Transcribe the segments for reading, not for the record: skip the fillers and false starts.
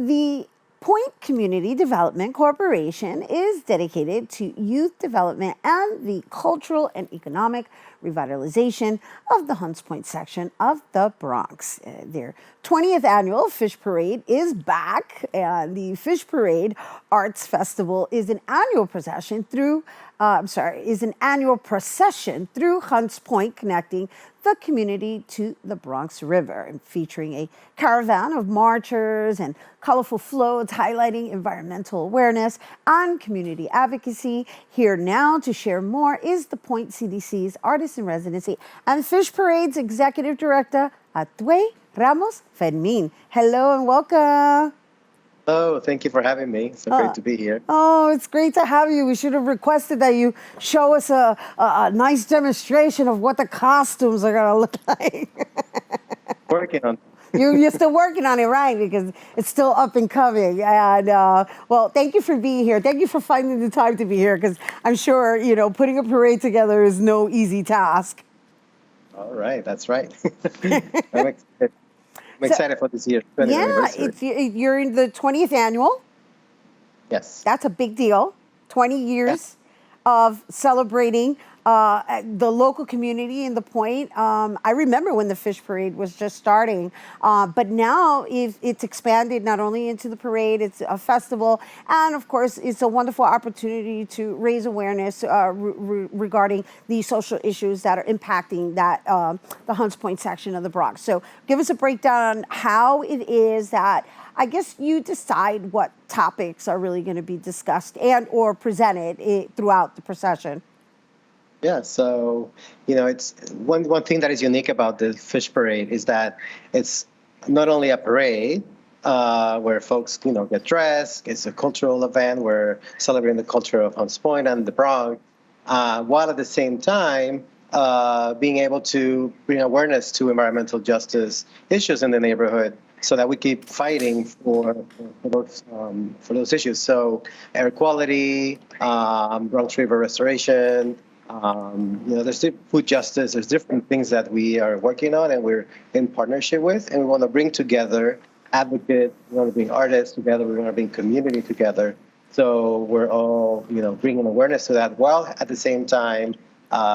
The Point Community Development Corporation is dedicated to youth development and the cultural and economic revitalization of the Hunts Point section of the Bronx. Their 20th annual Fish Parade is back, and the Fish Parade Arts Festival is an annual procession through Hunts Point, connecting the community to the Bronx River, and featuring a caravan of marchers and colorful floats highlighting environmental awareness and community advocacy. Here now to share more is the Point CDC's Artist in Residency and Fish Parade's Executive Director, Hatuey Ramos-Fermin. Hello and welcome. Oh, thank you for having me. It's great to be here. Oh, it's great to have you. We should have requested that you show us a nice demonstration of what the costumes are going to look like. Working on You're still working on it, right? Because it's still up and coming. And well, thank you for being here. Thank you for finding the time to be here, because I'm sure, putting a parade together is no easy task. All right, that's right. I'm excited for this year. Yeah, you're in the 20th annual. Yes. That's a big deal. 20 years of celebrating the local community in the Point. I remember when the Fish Parade was just starting, but now it's expanded not only into the parade, it's a festival, and of course, it's a wonderful opportunity to raise awareness regarding the social issues that are impacting the Hunts Point section of the Bronx. So give us a breakdown on how it is that, I guess, you decide what topics are really going to be discussed and or presented throughout the procession. Yeah, so, it's one thing that is unique about the Fish Parade is that it's not only a parade where folks, get dressed. It's a cultural event. We're celebrating the culture of Hunts Point and the Bronx, while at the same time being able to bring awareness to environmental justice issues in the neighborhood, so that we keep fighting for those issues. So air quality, Bronx River restoration. There's food justice. There's different things that we are working on, and we're in partnership with, and we want to bring together advocates. We want to bring artists together. We want to bring community together. So we're all, bringing awareness to that, while at the same time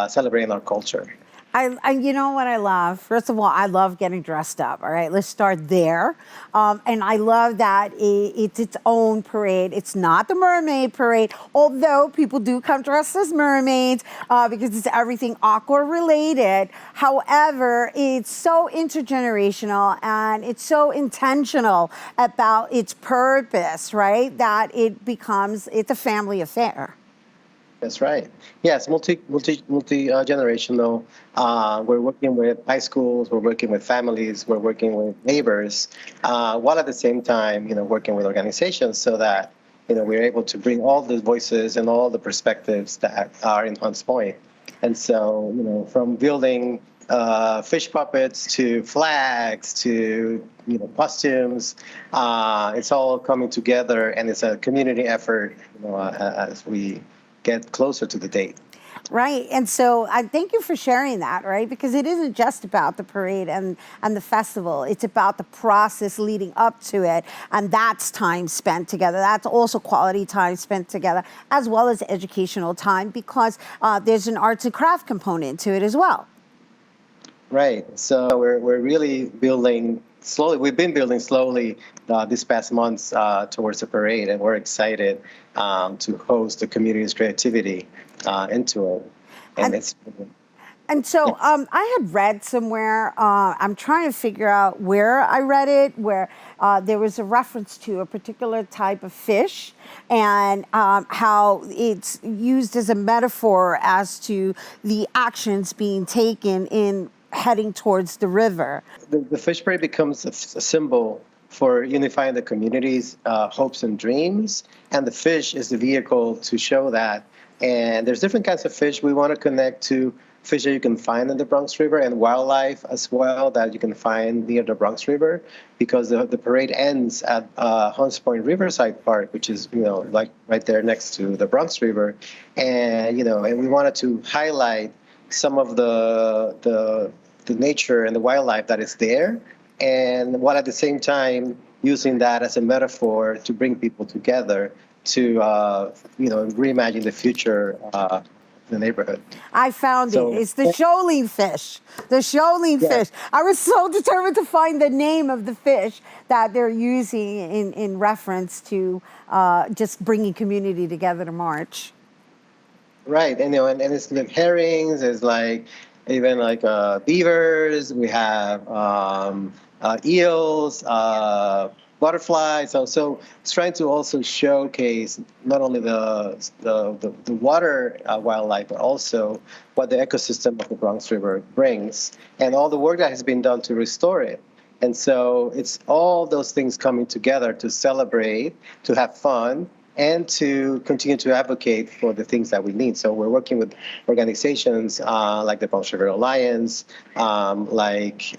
celebrating our culture. You know what I love? First of all, I love getting dressed up. All right, let's start there. And I love that it's its own parade. It's not the mermaid parade, although people do come dressed as mermaids because it's everything aqua related. However, it's so intergenerational and it's so intentional about its purpose, right? That it's a family affair. That's right. Yes, multi-generational. We're working with high schools, we're working with families, we're working with neighbors, while at the same time, working with organizations, so that, we're able to bring all the voices and all the perspectives that are in Hunts Point. And so, from building fish puppets to flags to, costumes, it's all coming together, and it's a community effort, as we get closer to the date. Right. And so I thank you for sharing that, right? Because it isn't just about the parade and the festival. It's about the process leading up to it. And that's time spent together. That's also quality time spent together, as well as educational time, because there's an arts and craft component to it as well. Right. So we're really building slowly. We've been building slowly this past months towards the parade, and we're excited to host the community's creativity into it. And so I had read somewhere, I'm trying to figure out where I read it, where there was a reference to a particular type of fish, and how it's used as a metaphor as to the actions being taken in heading towards the river. The Fish Parade becomes a symbol for unifying the community's hopes and dreams, and the fish is the vehicle to show that. And there's different kinds of fish. We want to connect to fish that you can find in the Bronx River, and wildlife as well that you can find near the Bronx River, because the parade ends at Hunts Point Riverside Park, which is, like right there next to the Bronx River. And, and we wanted to highlight some of the nature and the wildlife that is there, and while at the same time using that as a metaphor to bring people together to reimagine the future of the neighborhood. I found it. It's the shoaling fish. The shoaling fish. I was so determined to find the name of the fish that they're using in reference to just bringing community together to march. Right, and it's like herrings. There's like even like beavers. We have eels, butterflies. So it's trying to also showcase not only the water wildlife, but also what the ecosystem of the Bronx River brings, and all the work that has been done to restore it. And so it's all those things coming together to celebrate, to have fun, and to continue to advocate for the things that we need. So we're working with organizations like the Bronx River Alliance, like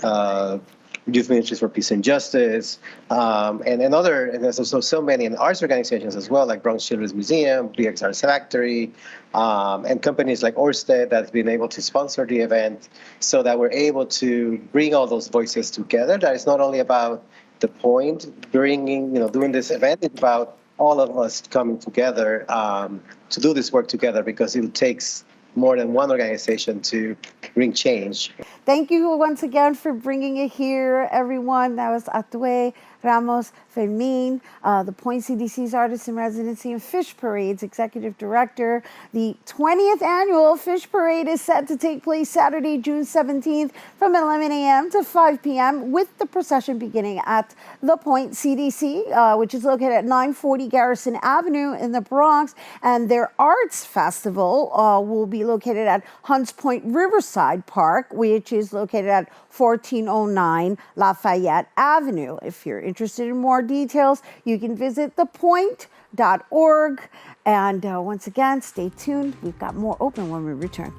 Youth Ministries for Peace and Justice, and other, and there's also so many, and arts organizations as well, like Bronx Children's Museum, BX Arts Factory, and companies like Orsted that have been able to sponsor the event so that we're able to bring all those voices together. That is not only about the point, doing this event, it's about all of us coming together to do this work together, because it takes more than one organization to bring change. Thank you once again for bringing it here, everyone. That was Hatuey, Ramos-Fermin, the POINT CDC'S Artist in Residency and Fish Parade's Executive Director. The 20th Annual Fish Parade is set to take place Saturday, June 17th from 11 a.m. to 5 p.m. with the procession beginning at the POINT CDC, which is located at 940 Garrison Avenue in the Bronx. And their Arts Festival will be located at Hunts Point Riverside Park, which is located at 1409 Lafayette Avenue. If you're interested in more details, you can visit thepoint.org. And once again, stay tuned. We've got more open when we return.